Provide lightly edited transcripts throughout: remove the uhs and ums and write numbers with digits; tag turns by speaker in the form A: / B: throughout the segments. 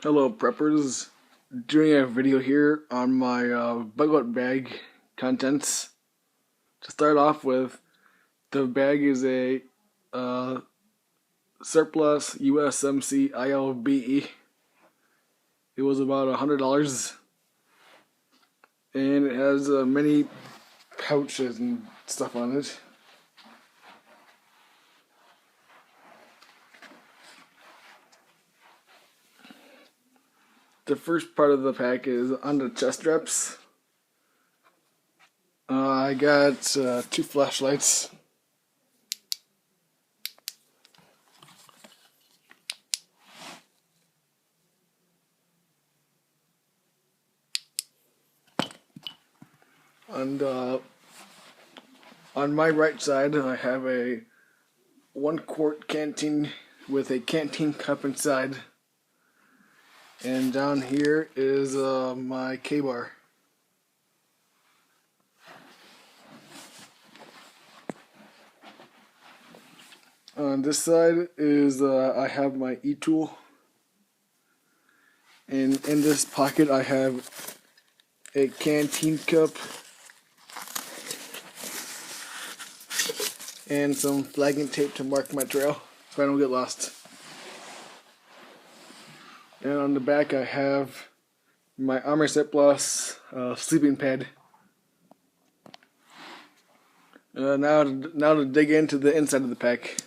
A: Hello preppers, doing a video here on my bug out bag contents. To start off with, the bag is a surplus USMC ILBE. It was about $100 and it has many pouches and stuff on it. The first part of the pack is on the chest straps. I got 2 flashlights. And on my right side, I have a 1-quart canteen with a canteen cup inside. And down here is my K-bar. On this side is I have my e-tool. And in this pocket I have a canteen cup and some flagging tape to mark my trail so I don't get lost. And on the back I have my Armor Set Plus sleeping pad. Now to dig into the inside of the pack.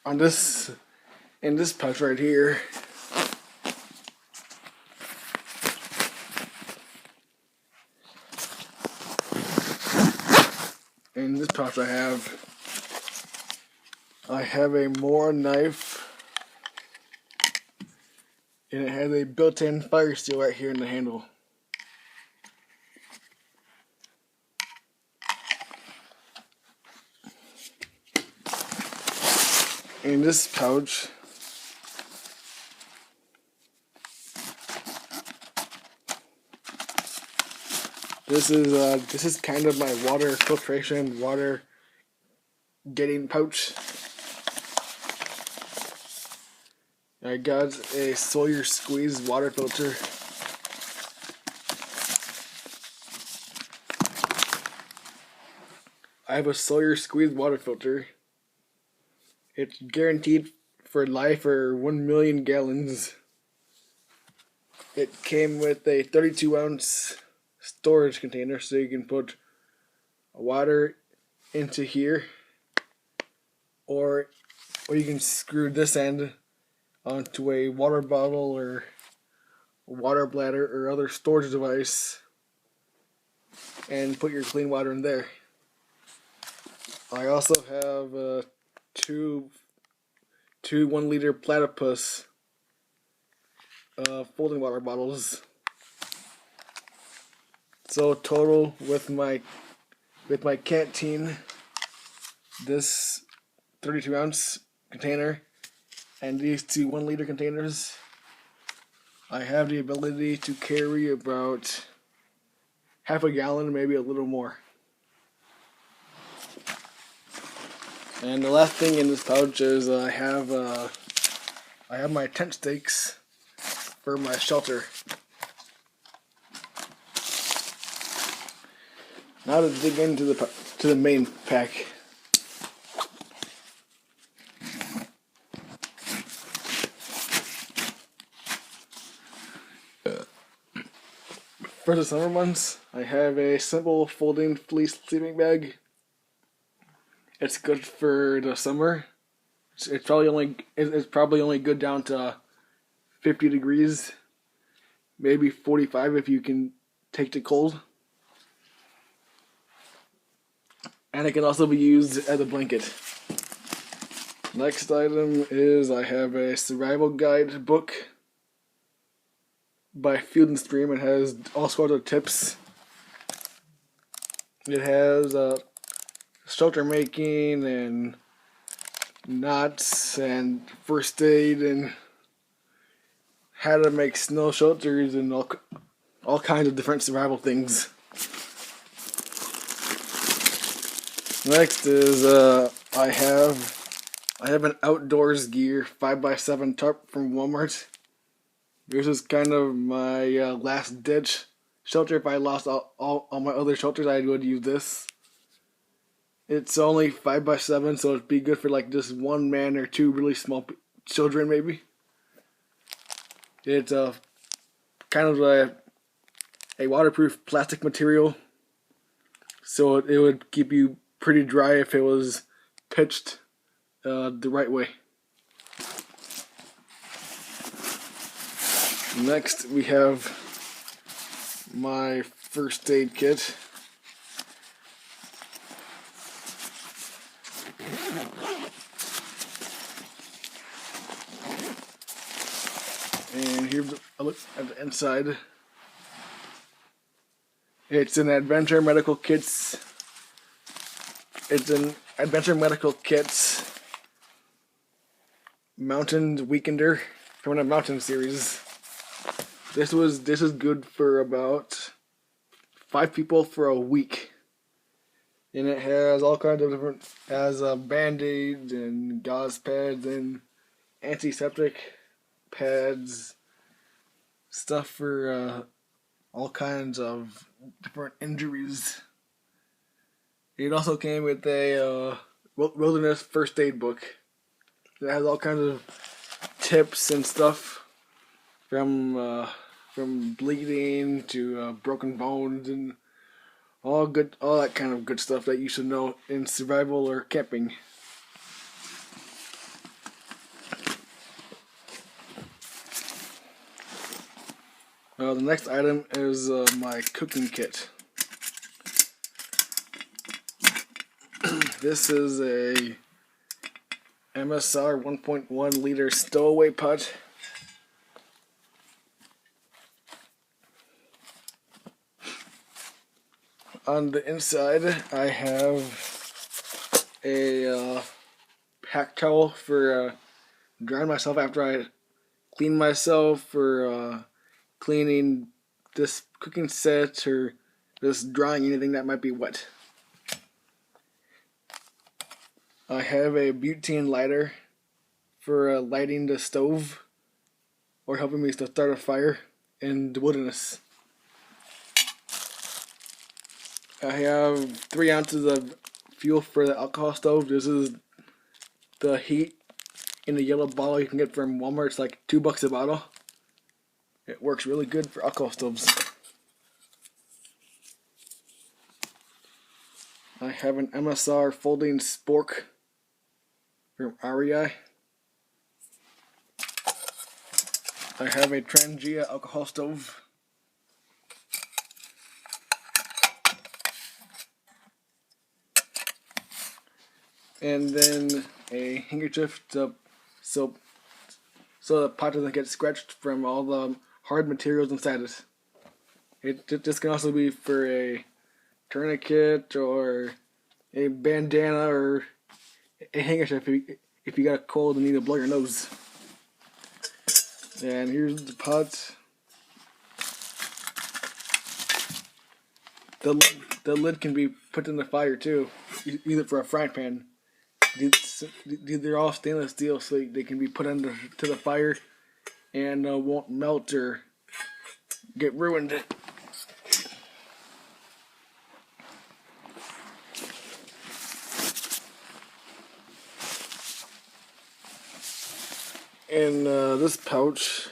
A: In this pouch right here, in this pouch I have a Mora knife, and it has a built-in fire seal right here in the handle. In this pouch, this is kind of my water filtration, water getting pouch. I got a Sawyer Squeeze water filter. I have a Sawyer Squeeze water filter. It's guaranteed for life or 1 million gallons. It came with a 32-ounce storage container, so you can put water into here, or you can screw this end onto a water bottle or a water bladder or other storage device and put your clean water in there. I also have two 1-liter Platypus folding water bottles. So total with my canteen, this 32-ounce container and these 2 1-liter containers, I have the ability to carry about half a gallon, maybe a little more. And the last thing in this pouch is I have my tent stakes for my shelter. Now to dig into the main pack. For the summer months, I have a simple folding fleece sleeping bag. It's good for the summer. It's probably only good down to 50 degrees, maybe 45 if you can take the cold. And it can also be used as a blanket. Next item is I have a survival guide book by Field and Stream. It has all sorts of tips. It has shelter making and knots and first aid and how to make snow shelters and all kinds of different survival things. Next is I have I have an outdoors gear 5x7 tarp from Walmart. This is kind of my last ditch shelter. If I lost all my other shelters, I would use this. It's only 5x7, so it'd be good for like just one man or two really small children, maybe. It's kind of a waterproof plastic material, so it would keep you pretty dry if it was pitched the right way. Next, we have my first aid kit. And here's a look at the inside. It's an Adventure Medical Kits. It's an Adventure Medical Kits Mountain Weekender from the Mountain series. This is good for about 5 people for a week. And it has all kinds of different, has band-aids and gauze pads and antiseptic pads, stuff for all kinds of different injuries. It also came with a wilderness first aid book that has all kinds of tips and stuff from bleeding to broken bones and all that kind of good stuff that you should know in survival or camping. The next item is my cooking kit. This is a MSR 1.1 liter stowaway pot. On the inside, I have a pack towel for drying myself after I clean myself, for cleaning this cooking set or just drying anything that might be wet. I have a butane lighter for lighting the stove or helping me to start a fire in the wilderness. I have 3 ounces of fuel for the alcohol stove. This is the heat in the yellow bottle you can get from Walmart. It's like $2 a bottle. It works really good for alcohol stoves. I have an MSR folding spork from REI. I have a Trangia alcohol stove. And then a handkerchief so the pot doesn't get scratched from all the hard materials inside it. This can also be for a tourniquet or a bandana or a handkerchief if you got a cold and need to blow your nose. And here's the pot. The lid can be put in the fire too, either for a frying pan. They're all stainless steel, so they can be put under to the fire and won't melt or get ruined. In this pouch,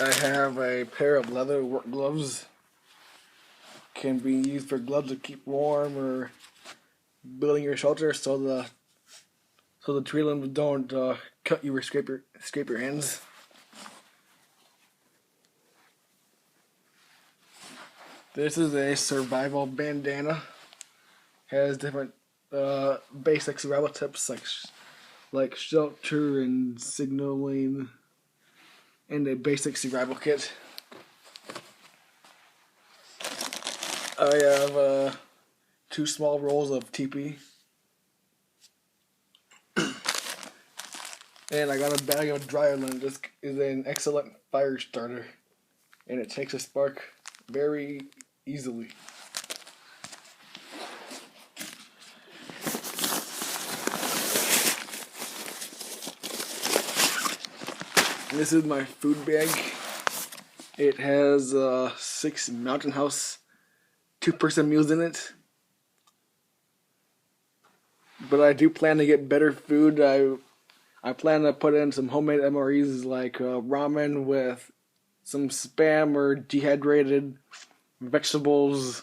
A: I have a pair of leather work gloves. Can be used for gloves to keep warm or building your shelter so the tree limbs don't cut you or scrape your hands. This is a survival bandana. Has different basic survival tips like shelter and signaling, and a basic survival kit. I have 2 small rolls of TP. And I got a bag of Dryland. This is an excellent fire starter, and it takes a spark very easily. This is my food bag. It has 6 Mountain House 2-person meals in it. But I do plan to get better food. I plan to put in some homemade MREs like ramen with some Spam or dehydrated vegetables,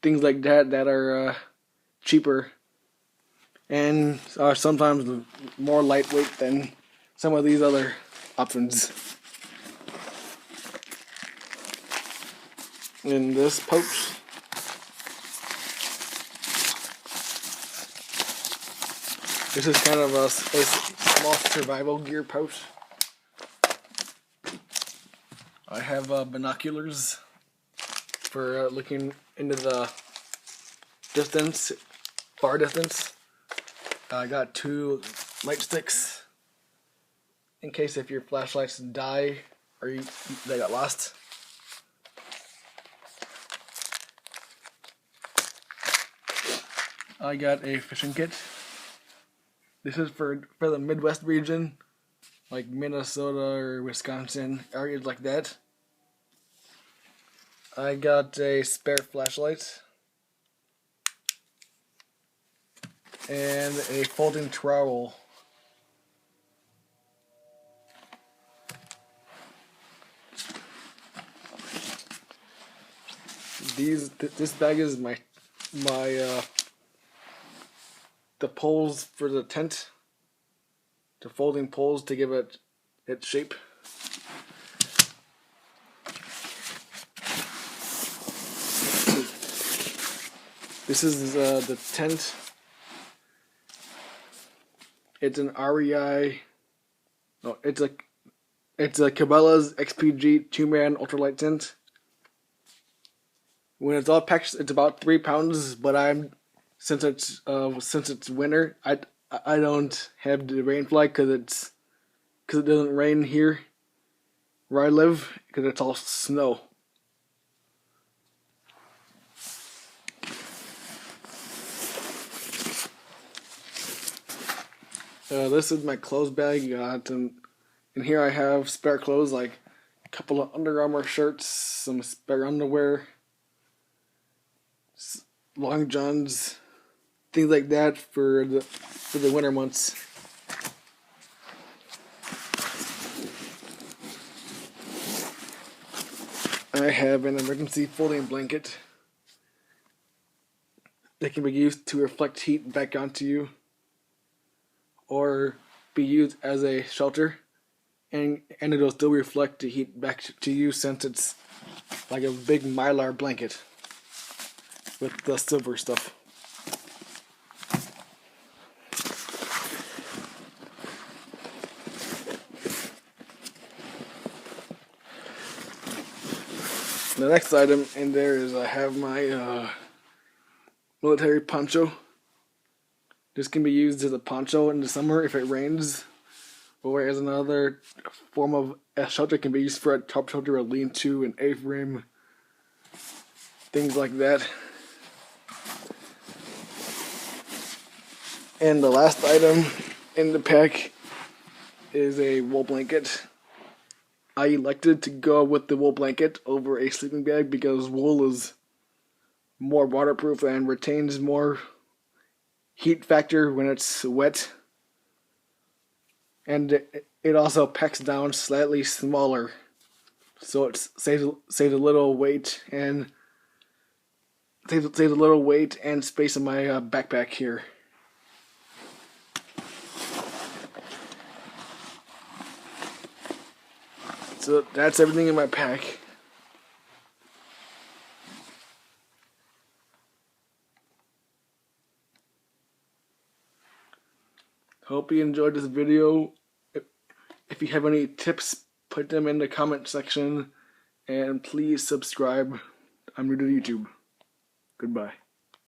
A: things like that are cheaper and are sometimes more lightweight than some of these other options. In this pouch, this is kind of a small survival gear pouch. I have binoculars for looking into the distance, far distance. I got 2 light sticks in case if your flashlights die or they got lost. I got a fishing kit. This is for the Midwest region, like Minnesota or Wisconsin, areas like that. I got a spare flashlight and a folding trowel. This bag is my the poles for the tent, the folding poles to give it its shape. This is the tent. It's an REI. No, it's a Cabela's XPG 2-man ultralight tent. When it's all packed, it's about 3 pounds. But since it's winter, I don't have the rain fly because it doesn't rain here where I live because it's all snow. This is my clothes bag. And here I have spare clothes like a couple of Under Armour shirts, some spare underwear, long johns, things like that for the winter months. I have an emergency folding blanket that can be used to reflect heat back onto you, or be used as a shelter, and it'll still reflect the heat back to you since it's like a big Mylar blanket with the silver stuff. The next item in there is I have my military poncho. This can be used as a poncho in the summer if it rains, or as another form of a shelter can be used for a top shelter, a lean-to, an A-frame, things like that. And the last item in the pack is a wool blanket. I elected to go with the wool blanket over a sleeping bag because wool is more waterproof and retains more heat factor when it's wet, and it also packs down slightly smaller, so it saves a little weight and saves a little weight and space in my backpack here. So that's everything in my pack. Hope you enjoyed this video. If you have any tips, put them in the comment section, and please subscribe. I'm new to YouTube. Goodbye.